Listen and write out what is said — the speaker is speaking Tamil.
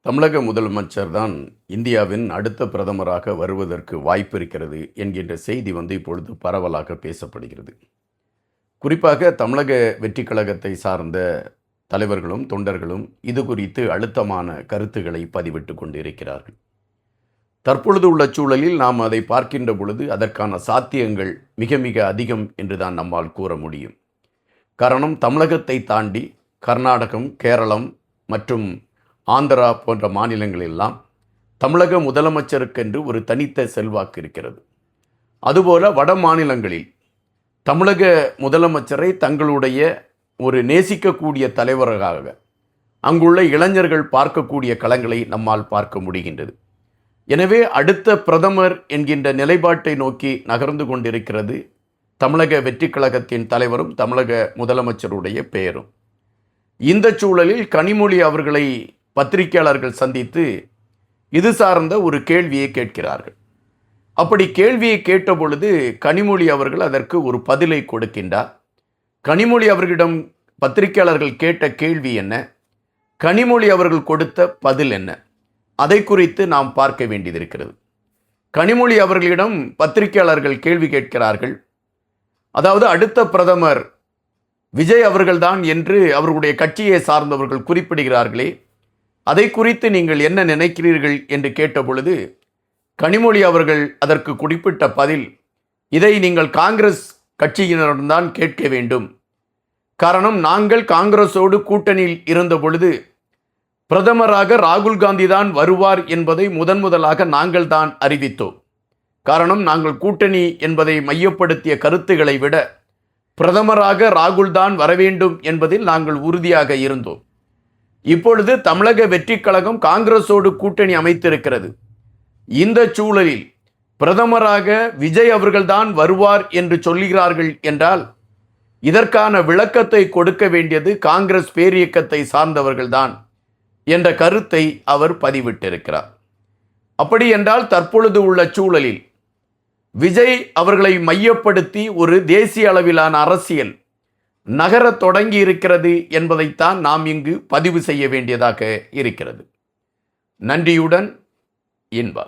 தமிழக முதலமைச்சர் தான் இந்தியாவின் அடுத்த பிரதமராக வருவதற்கு வாய்ப்பு இருக்கிறது என்கின்ற செய்தி இப்பொழுது பரவலாக பேசப்படுகிறது. குறிப்பாக தமிழக வெற்றிக் கழகத்தை சார்ந்த தலைவர்களும் தொண்டர்களும் இது குறித்து அழுத்தமான கருத்துக்களை பதிவிட்டு கொண்டிருக்கிறார்கள். தற்பொழுது உள்ள சூழலில் நாம் அதை பார்க்கின்ற பொழுது அதற்கான சாத்தியங்கள் மிக மிக அதிகம் என்று தான் நம்மால் கூற முடியும். காரணம், தமிழகத்தை தாண்டி கர்நாடகம், கேரளம் மற்றும் ஆந்திரா போன்ற மாநிலங்களெல்லாம் தமிழக முதலமைச்சருக்கென்று ஒரு தனித்த செல்வாக்கு இருக்கிறது. அதுபோல வட மாநிலங்களில் தமிழக முதலமைச்சரை தங்களுடைய ஒரு நேசிக்கக்கூடிய தலைவராக அங்குள்ள இளைஞர்கள் பார்க்கக்கூடிய களங்களை நம்மால் பார்க்க முடிகின்றது. எனவே அடுத்த பிரதமர் என்கின்ற நிலைப்பாட்டை நோக்கி நகர்ந்து கொண்டிருக்கிறது தமிழக வெற்றிக் கழகத்தின் தலைவரும் தமிழக முதலமைச்சருடைய பெயரும். இந்த சூழலில் கனிமொழி அவர்களை பத்திரிகையாளர்கள் சந்தித்து இது சார்ந்த ஒரு கேள்வியை கேட்கிறார்கள். அப்படி கேள்வியை கேட்ட பொழுது கனிமொழி அவர்கள் அதற்கு ஒரு பதிலை கொடுக்கின்றார். கனிமொழி அவர்களிடம் பத்திரிகையாளர்கள் கேட்ட கேள்வி என்ன, கனிமொழி அவர்கள் கொடுத்த பதில் என்ன, அதை குறித்து நாம் பார்க்க வேண்டியதிருக்கிறது. கனிமொழி அவர்களிடம் பத்திரிகையாளர்கள் கேள்வி கேட்கிறார்கள். அதாவது அடுத்த பிரதமர் விஜய் அவர்கள்தான் என்று அவர்களுடைய கட்சியை சார்ந்தவர்கள் குறிப்பிடுகிறார்களே, அதை குறித்து நீங்கள் என்ன நினைக்கிறீர்கள் என்று கேட்டபொழுது கனிமொழி அவர்கள் அதற்கு குறிப்பிட்ட பதில், இதை நீங்கள் காங்கிரஸ் கட்சியினரிடம் கேட்க வேண்டும். காரணம், நாங்கள் காங்கிரஸோடு கூட்டணியில் இருந்த பொழுது பிரதமராக ராகுல் காந்தி தான் வருவார் என்பதை முதலாக நாங்கள் தான் அறிவித்தோம். காரணம், நாங்கள் கூட்டணி என்பதை மையப்படுத்திய கருத்துக்களை விட பிரதமராக ராகுல் தான் வர வேண்டும் என்பதில் நாங்கள் உறுதியாக இருந்தோம். இப்பொழுது தமிழக வெற்றிக் கழகம் காங்கிரஸோடு கூட்டணி அமைத்திருக்கிறது. இந்த சூழலில் பிரதமராக விஜய் அவர்கள்தான் வருவார் என்று சொல்கிறார்கள் என்றால் இதற்கான விளக்கத்தை கொடுக்க வேண்டியது காங்கிரஸ் பேரியக்கத்தை சார்ந்தவர்கள்தான் என்ற கருத்தை அவர் பதிவிட்டிருக்கிறார். அப்படி என்றால் தற்பொழுது உள்ள சூழலில் விஜய் அவர்களை மையப்படுத்தி ஒரு தேசிய அளவிலான அரசியல் நகரத் தொடங்கி இருக்கிறது என்பதைத்தான் நாம் இங்கு பதிவு செய்ய வேண்டியதாக இருக்கிறது. நன்றியுடன் இன்பா.